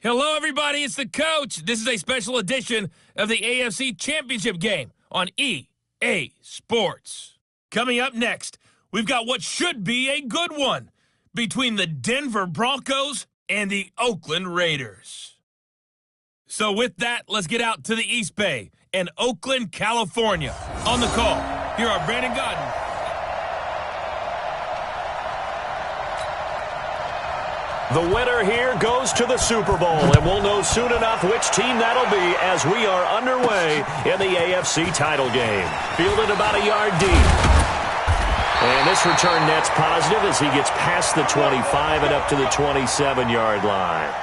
Hello, everybody. It's the coach. This is a special edition of the AFC Championship game on EA Sports. Coming up next, we've got what should be a good one between the Denver Broncos and the Oakland Raiders. So with that, let's get out to the East Bay and Oakland, California. On the call, here are Brandon Godden. The winner here goes to the Super Bowl, and we'll know soon enough which team that'll be as we are underway in the AFC title game. Fielded about a yard deep. And this return net's positive as he gets past the 25 and up to the 27-yard line.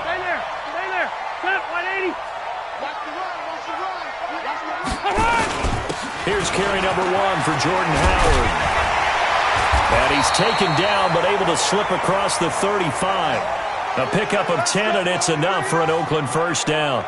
Stay there. Stay there. Cut, 180. Watch the run. Watch the run. Here's carry number 1 for Jordan Howard. And he's taken down, but able to slip across the 35. A pickup of 10, and it's enough for an Oakland first down.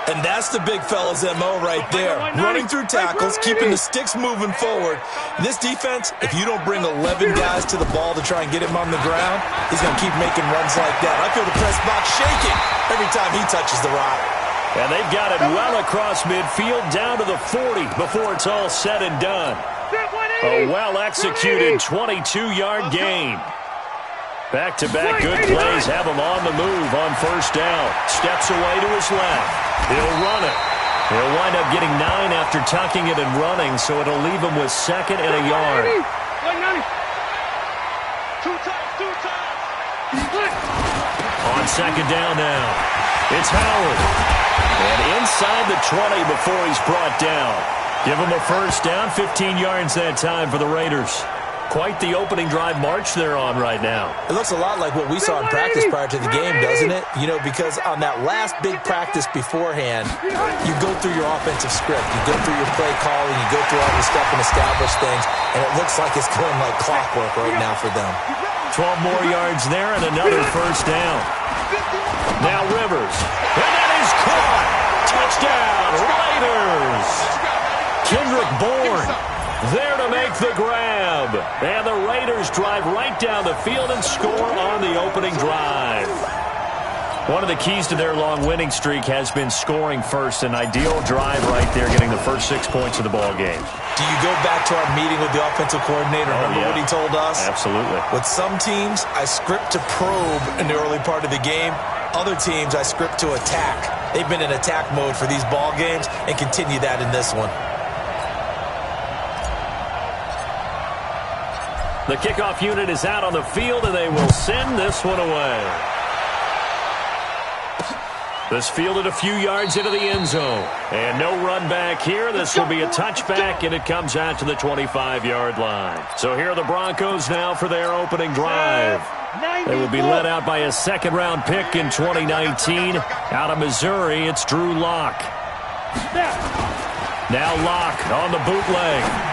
And that's the big fella's MO right there. Running through tackles, keeping the sticks moving forward. This defense, if you don't bring 11 guys to the ball to try and get him on the ground, he's going to keep making runs like that. I feel the press box shaking every time he touches the rock. And they've got it well across midfield, down to the 40 before it's all said and done. A well-executed 22-yard gain. Back-to-back good plays have him on the move on first down. Steps away to his left. He'll run it. He'll wind up getting 9 after tucking it and running, so it'll leave him with second and a yard. On second down now, it's Howard. And inside the 20 before he's brought down. Give him a first down, 15 yards that time for the Raiders. Quite the opening drive march they're on right now. It looks a lot like what we saw in practice prior to the game, doesn't it? You know, because on that last big practice beforehand, you go through your offensive script. You go through your play calling. You go through all the stuff and establish things. And it looks like it's going like clockwork right now for them. 12 more yards there and another first down. Now Rivers. And that is caught. Touchdown, Raiders. Kendrick Bourne there to make the grab. And the Raiders drive right down the field and score on the opening drive. One of the keys to their long winning streak has been scoring first. An ideal drive right there, getting the first 6 points of the ball game. Do you go back to our meeting with the offensive coordinator? Remember what he told us? Absolutely. With some teams, I script to probe in the early part of the game. Other teams, I script to attack. They've been in attack mode for these ball games and continue that in this one. The kickoff unit is out on the field, and they will send this one away. This fielded a few yards into the end zone. And no run back here. This will be a touchback, and it comes out to the 25-yard line. So here are the Broncos now for their opening drive. They will be led out by a second-round pick in 2019. Out of Missouri, it's Drew Lock. Now Lock on the bootleg.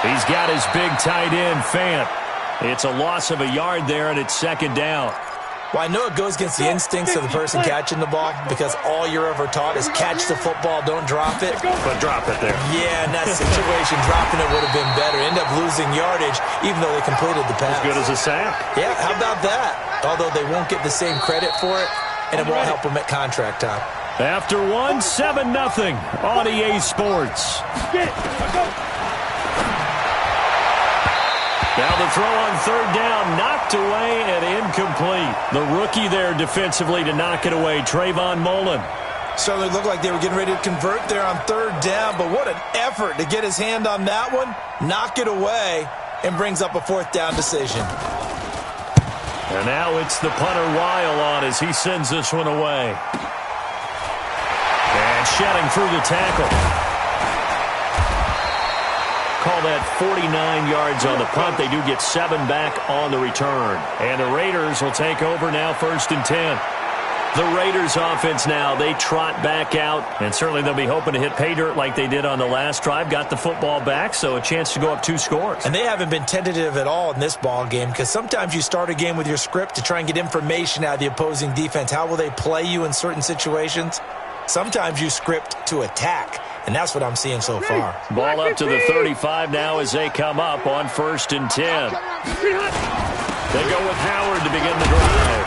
He's got his big tight end, Fant. It's a loss of a yard there, and it's second down. Well, I know it goes against the instincts of the person catching the ball because all you're ever taught is catch the football, don't drop it. But drop it there. Yeah, in that situation, dropping it would have been better. End up losing yardage, even though they completed the pass. As good as a sack. Yeah, how about that? Although they won't get the same credit for it, and it won't help them at contract time. After one, 7-0 on EA Sports. Now the throw on third down, knocked away and incomplete. The rookie there defensively to knock it away, Trayvon Mullen. Certainly looked like they were getting ready to convert there on third down, but what an effort to get his hand on that one, knock it away, and brings up a fourth down decision. And now it's the punter Weil on as he sends this one away. And shedding through the tackle. Call that 49 yards on the punt. They do get 7 back on the return. And the Raiders will take over now, 1st and 10. The Raiders offense now, they trot back out. And certainly they'll be hoping to hit pay dirt like they did on the last drive. Got the football back, so a chance to go up 2 scores. And they haven't been tentative at all in this ball game because sometimes you start a game with your script to try and get information out of the opposing defense. How will they play you in certain situations? Sometimes you script to attack. And that's what I'm seeing so far. Ball up to the 35 now as they come up on 1st and 10. They go with Howard to begin the drive.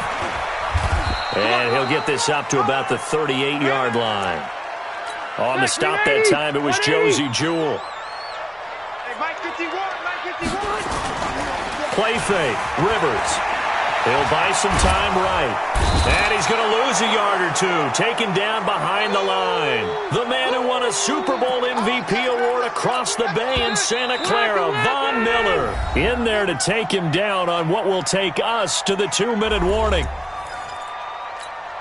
And he'll get this up to about the 38-yard line. On the stop that time, it was Josie Jewell. Play fake, Rivers. He'll buy some time right. And he's going to lose a yard or two, taken down behind the line. The man who won a Super Bowl MVP award across the bay in Santa Clara, Von Miller, in there to take him down on what will take us to the 2-minute warning.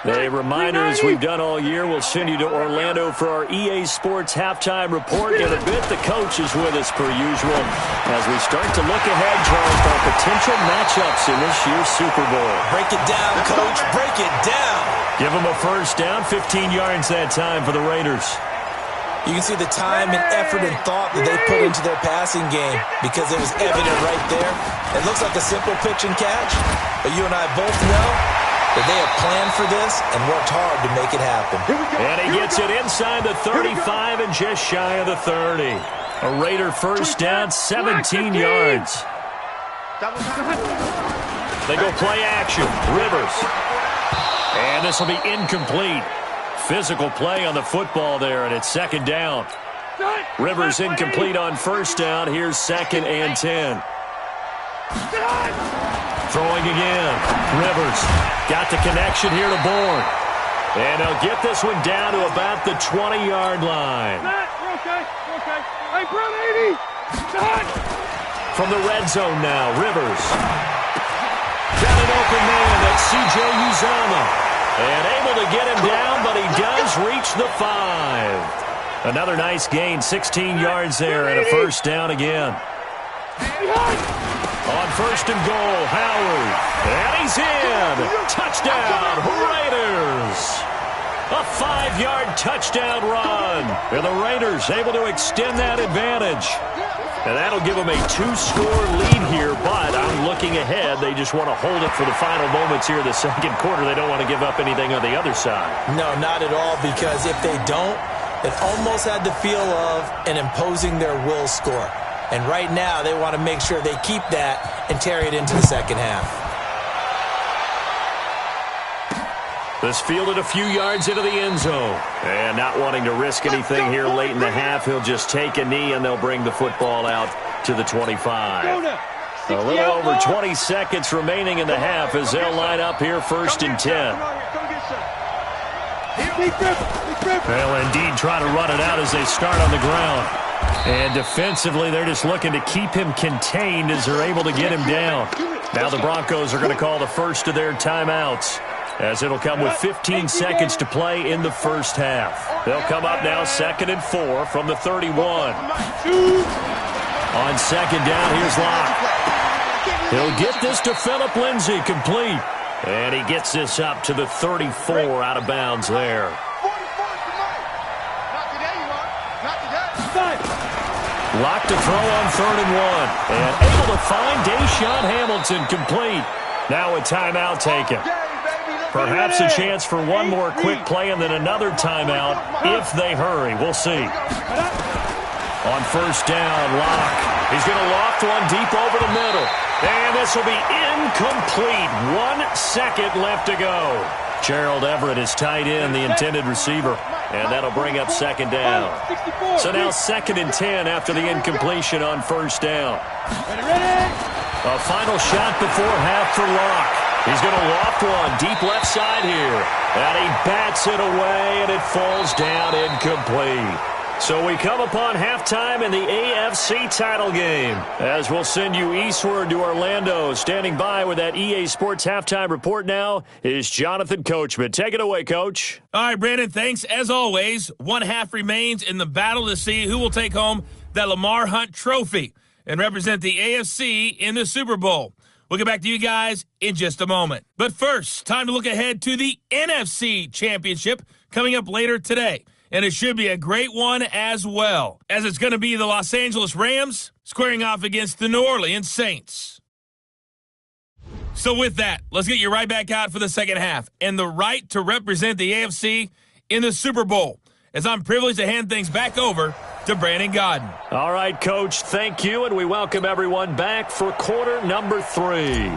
A reminder, as we've done all year, we'll send you to Orlando for our EA Sports halftime report. In a bit, the coach is with us per usual as we start to look ahead, Charles, to our potential matchups in this year's Super Bowl. Break it down, Coach. Break it down. Give them a first down, 15 yards that time for the Raiders. You can see the time and effort and thought that they put into their passing game because it was evident right there. It looks like a simple pitch and catch, but you and I both know that they have planned for this and worked hard to make it happen. And he gets it inside the 35 and just shy of the 30. A Raider first down, 17 yards. They go play action. Rivers. And this will be incomplete. Physical play on the football there, and it's second down. Rivers incomplete on first down. Here's 2nd and 10. Throwing again. Rivers got the connection here to Bourne. And they'll get this one down to about the 20-yard line. From the red zone now, Rivers. Got an open man. That's C.J. Uzomah. And able to get him down, but he does reach the 5. Another nice gain, 16 yards there, and a first down again. On first and goal, Howard. And he's in. Touchdown, Raiders. A 5-yard touchdown run. And the Raiders able to extend that advantage. And that'll give them a 2-score lead here, but I'm looking ahead. They just want to hold it for the final moments here in the second quarter. They don't want to give up anything on the other side. No, not at all, because if they don't, it almost had the feel of an imposing their will score. And right now, they want to make sure they keep that and carry it into the second half. This fielded a few yards into the end zone. And not wanting to risk anything here late in the half, he'll just take a knee and they'll bring the football out to the 25. A little over 20 seconds remaining in the half as they'll line up here 1st and 10. They'll indeed try to run it out as they start on the ground. And defensively, they're just looking to keep him contained as they're able to get him down. Now the Broncos are going to call the first of their timeouts, as it'll come with 15 seconds to play in the first half. They'll come up now 2nd and 4 from the 31. On second down, here's Locke. He'll get this to Phillip Lindsay, complete. And he gets this up to the 34 out of bounds there. Locke to throw on 3rd and 1. And able to find Deshaun Hamilton, complete. Now a timeout taken. Perhaps a chance for one more quick play and then another timeout if they hurry. We'll see. On first down, Locke. He's going to loft one deep over the middle. And this will be incomplete. 1 second left to go. Gerald Everett is tight end, the intended receiver. And that'll bring up 2nd down. So now 2nd and 10 after the incompletion on first down. A final shot before half for Locke. He's going to loft one deep left side here. And he bats it away, and it falls down incomplete. So we come upon halftime in the AFC title game, as we'll send you eastward to Orlando. Standing by with that EA Sports halftime report now is Jonathan Coachman. Take it away, Coach. All right, Brandon, thanks. As always, 1 half remains in the battle to see who will take home that Lamar Hunt trophy and represent the AFC in the Super Bowl. We'll get back to you guys in just a moment. But first, time to look ahead to the NFC Championship coming up later today. And it should be a great one as well, as it's going to be the Los Angeles Rams squaring off against the New Orleans Saints. So with that, let's get you right back out for the second half and the right to represent the AFC in the Super Bowl, as I'm privileged to hand things back over to Brandon Godden. All right, Coach, thank you, and we welcome everyone back for quarter number 3.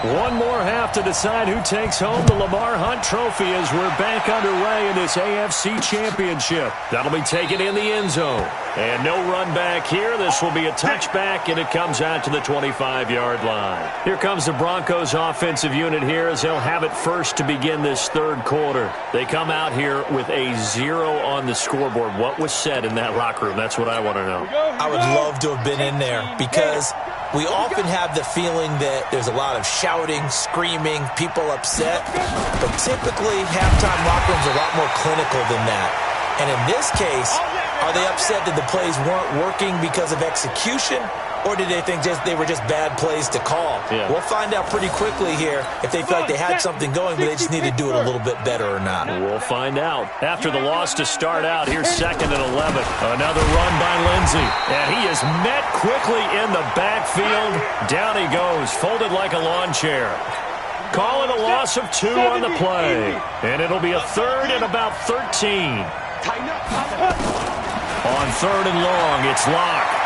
One more half to decide who takes home the Lamar Hunt Trophy as we're back underway in this AFC Championship. That'll be taken in the end zone. And no run back here. This will be a touchback, and it comes out to the 25-yard line. Here comes the Broncos offensive unit here as they'll have it first to begin this third quarter. They come out here with a 0 on the scoreboard. What was said in that locker room? That's what I want to know. I would love to have been in there because we often have the feeling that there's a lot of shouting, screaming, people upset. But typically, halftime locker rooms are a lot more clinical than that. And in this case, are they upset that the plays weren't working because of execution? Or did they think they were just bad plays to call? Yeah. We'll find out pretty quickly here if they feel like they had something going, but they just need to do it a little bit better or not. We'll find out. After the loss to start out, here's 2nd and 11. Another run by Lindsey. And he is met quickly in the backfield. Down he goes, folded like a lawn chair. Call it a loss of 2 on the play. And it'll be a 3rd and about 13. On 3rd and long, it's Locke.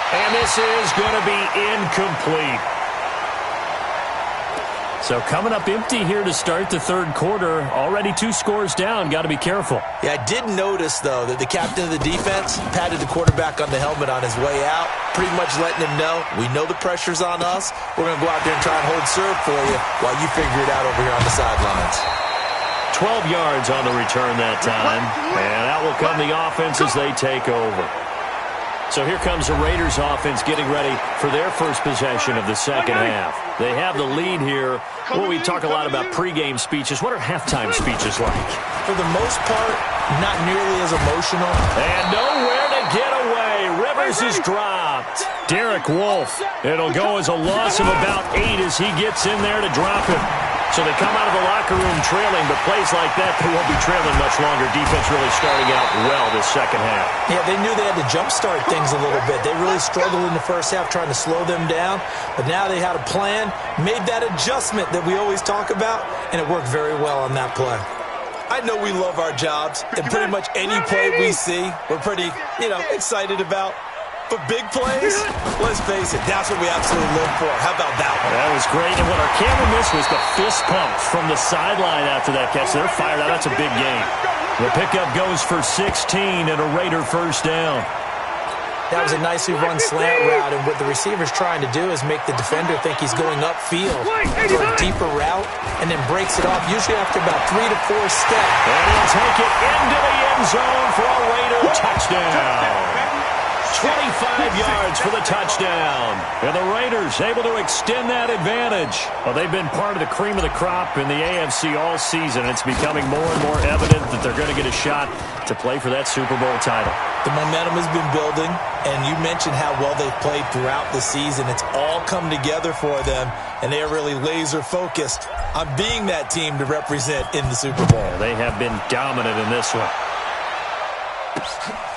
And this is going to be incomplete. So coming up empty here to start the third quarter. Already 2 scores down. Got to be careful. Yeah, I did notice, though, that the captain of the defense patted the quarterback on the helmet on his way out, pretty much letting him know, we know the pressure's on us. We're going to go out there and try and hold serve for you while you figure it out over here on the sidelines. 12 yards on the return that time. And out will come the offense as they take over. So here comes the Raiders offense getting ready for their first possession of the second half. They have the lead here. Well, we talk a lot about pregame speeches. What are halftime speeches like? For the most part, not nearly as emotional. And nowhere to get away. Rivers is dropped. Derek Wolfe. It'll go as a loss of about 8 as he gets in there to drop him. So they come out of the locker room trailing, but plays like that, they won't be trailing much longer. Defense really starting out well this second half. Yeah, they knew they had to jumpstart things a little bit. They really struggled in the first half trying to slow them down, but now they had a plan, made that adjustment that we always talk about, and it worked very well on that play. I know we love our jobs, and pretty much any play we see, we're pretty, excited about. But big plays, let's face it, that's what we absolutely live for. How about that one? That was great. And what our camera missed was the fist pump from the sideline after that catch. They're fired out. That's a big game. The pickup goes for 16 and a Raider first down. That was a nicely run slant route, and what the receiver's trying to do is make the defender think he's going upfield for a deeper route and then breaks it off, usually after about 3 to 4 steps. And he'll take it into the end zone for a Raider touchdown. 25 yards for the touchdown. And the Raiders able to extend that advantage. Well, they've been part of the cream of the crop in the AFC all season. It's becoming more and more evident that they're going to get a shot to play for that Super Bowl title. The momentum has been building, and you mentioned how well they've played throughout the season. It's all come together for them, and they are really laser-focused on being that team to represent in the Super Bowl. Yeah, they have been dominant in this one.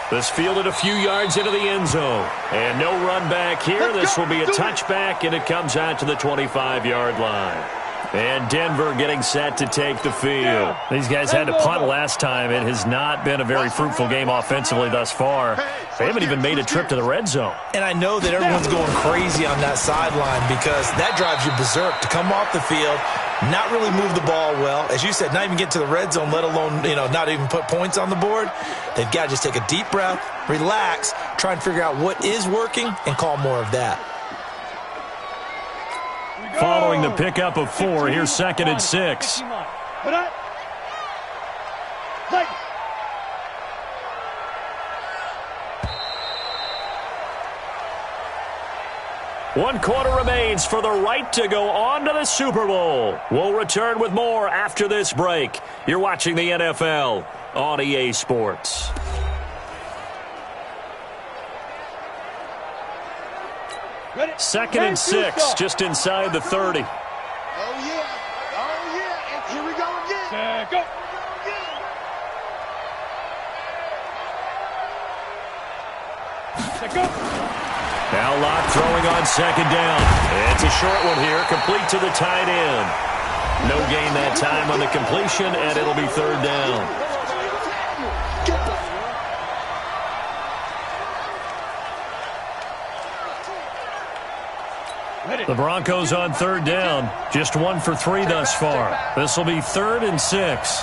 This fielded a few yards into the end zone. And no run back here. This will be a touchback, and it comes out to the 25-yard line. And Denver getting set to take the field. These guys had to punt last time. It has not been a very fruitful game offensively thus far. They haven't even made a trip to the red zone. And I know that everyone's going crazy on that sideline because that drives you berserk to come off the field, not really move the ball well. As you said, not even get to the red zone, let alone, not even put points on the board. They've got to just take a deep breath, relax, try and figure out what is working, and call more of that. Following the pickup of 4, here's 2nd and 6. One quarter remains for the right to go on to the Super Bowl. We'll return with more after this break. You're watching the NFL on EA Sports. Second and 6, just inside the 30. Oh, yeah. And here we go again. Go. Now Locke throwing on 2nd down. It's a short one here, complete to the tight end. No gain that time on the completion, and it'll be 3rd down. The Broncos on third down. Just 1 for 3 thus far. This will be 3rd and 6.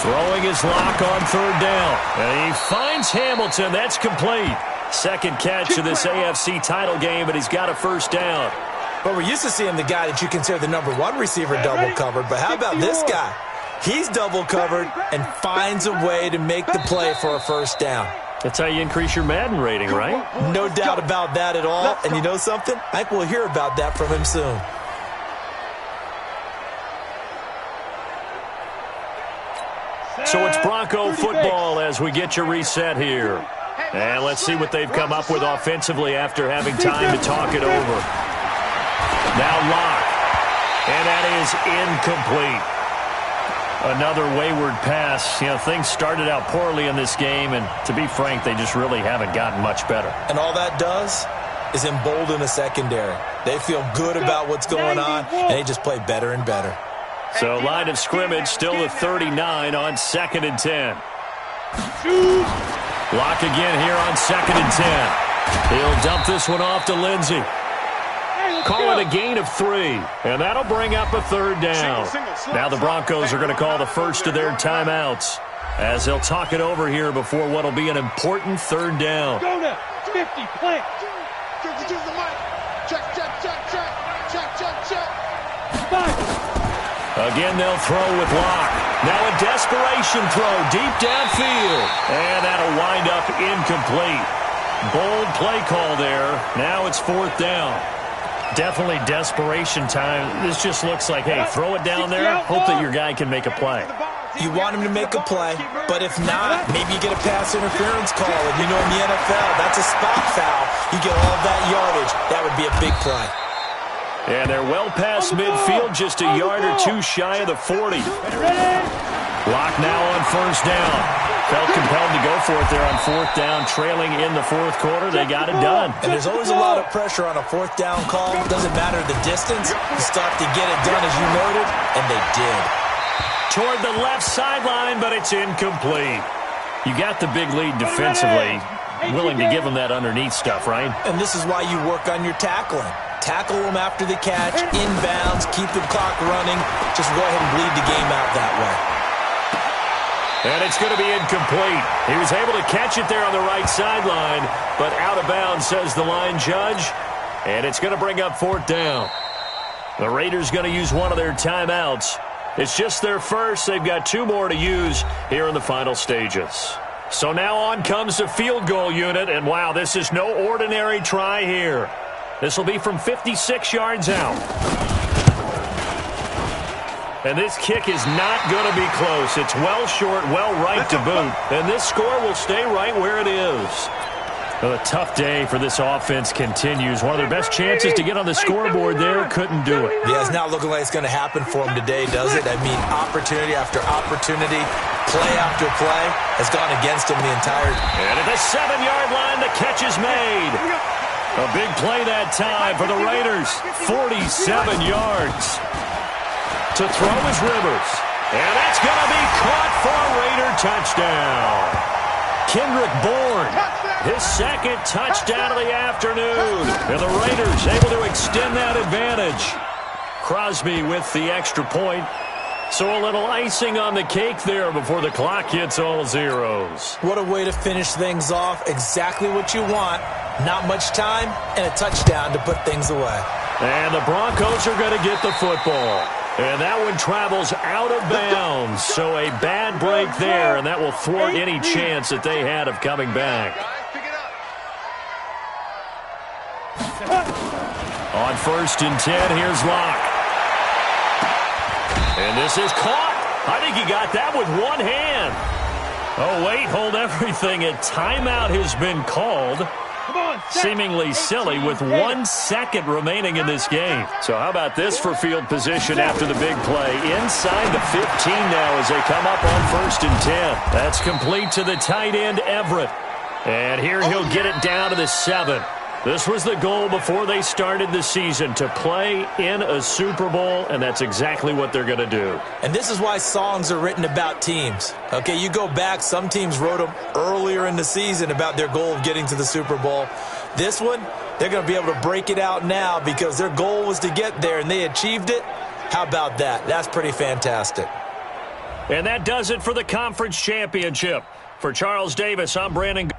Throwing his lock on third down. And he finds Hamilton. That's complete. Second catch of this AFC title game, but he's got a first down. But we're used to seeing the guy that you consider the number 1 receiver double covered. But how about this guy? He's double covered and finds a way to make the play for a first down. That's how you increase your Madden rating, right? No doubt about that at all. And you know something? I think we'll hear about that from him soon. So it's Bronco football as we get you reset here. And let's see what they've come up with offensively after having time to talk it over. Now Locke. And that is incomplete. Another wayward pass. You know, things started out poorly in this game, and to be frank, they just really haven't gotten much better. And all that does is embolden a secondary. They feel good about what's going on, and they just play better and better. So line of scrimmage still at 39 on 2nd and 10. Locke again here on 2nd and 10. He'll dump this one off to Lindsey. Call it a gain of 3, and that'll bring up a third down. Now the Broncos are going to call the first of their timeouts as they'll talk it over here before what will be an important third down. Go now, 50, plant. Again, they'll throw with Locke. Now a desperation throw deep downfield, and that'll wind up incomplete. Bold play call there. Now it's 4th down. Definitely desperation time. This just looks like, hey, throw it down there, hope that your guy can make a play. You want him to make a play, but if not, maybe you get a pass interference call. And you know in the NFL, that's a spot foul. You get all of that yardage. That would be a big play. And they're well past midfield, just a yard or 2 shy of the 40. Locke now on 1st down. Felt compelled to go for it there on 4th down, trailing in the 4th quarter. They got it done. And there's always a lot of pressure on a 4th down call. Doesn't matter the distance. You start to get it done, as you noted, and they did. Toward the left sideline, but it's incomplete. You got the big lead defensively. Willing to give them that underneath stuff, right? And this is why you work on your tackling. Tackle them after the catch, inbounds, keep the clock running. Just go ahead and bleed the game out that way. And it's going to be incomplete. He was able to catch it there on the right sideline, but out of bounds, says the line judge. And it's going to bring up 4th down. The Raiders going to use one of their timeouts. It's just their first. They've got 2 more to use here in the final stages. So now on comes the field goal unit, and wow, this is no ordinary try here. This will be from 56 yards out. And this kick is not going to be close. It's well short, well right to boot. And this score will stay right where it is. Well, a tough day for this offense continues. One of their best chances to get on the scoreboard there, couldn't do it. Yeah, it's not looking like it's going to happen for them today, does it? I mean, opportunity after opportunity, play after play has gone against them the entire... And at the 7-yard line, the catch is made. A big play that time for the Raiders. 47 yards. To throw is Rivers. And that's going to be caught for a Raider touchdown. Kendrick Bourne, his 2nd touchdown of the afternoon. And the Raiders able to extend that advantage. Crosby with the extra point. So a little icing on the cake there before the clock hits all zeros. What a way to finish things off. Exactly what you want. Not much time and a touchdown to put things away. And the Broncos are going to get the football. And that one travels out of bounds. So a bad break there, and that will thwart any chance that they had of coming back. On 1st and 10, here's Locke. And this is caught. I think he got that with one hand. Oh, wait, hold everything. A timeout has been called. Seemingly silly with 1 second remaining in this game. So how about this for field position after the big play? Inside the 15 now as they come up on 1st and 10. That's complete to the tight end, Everett. And here he'll get it down to the 7. This was the goal before they started the season, to play in a Super Bowl, and that's exactly what they're going to do. And this is why songs are written about teams. Okay, you go back, some teams wrote them earlier in the season about their goal of getting to the Super Bowl. This one, They're going to be able to break it out now because their goal was to get there, and they achieved it. How about that? That's pretty fantastic. And that does it for the conference championship. For Charles Davis, I'm Brandon.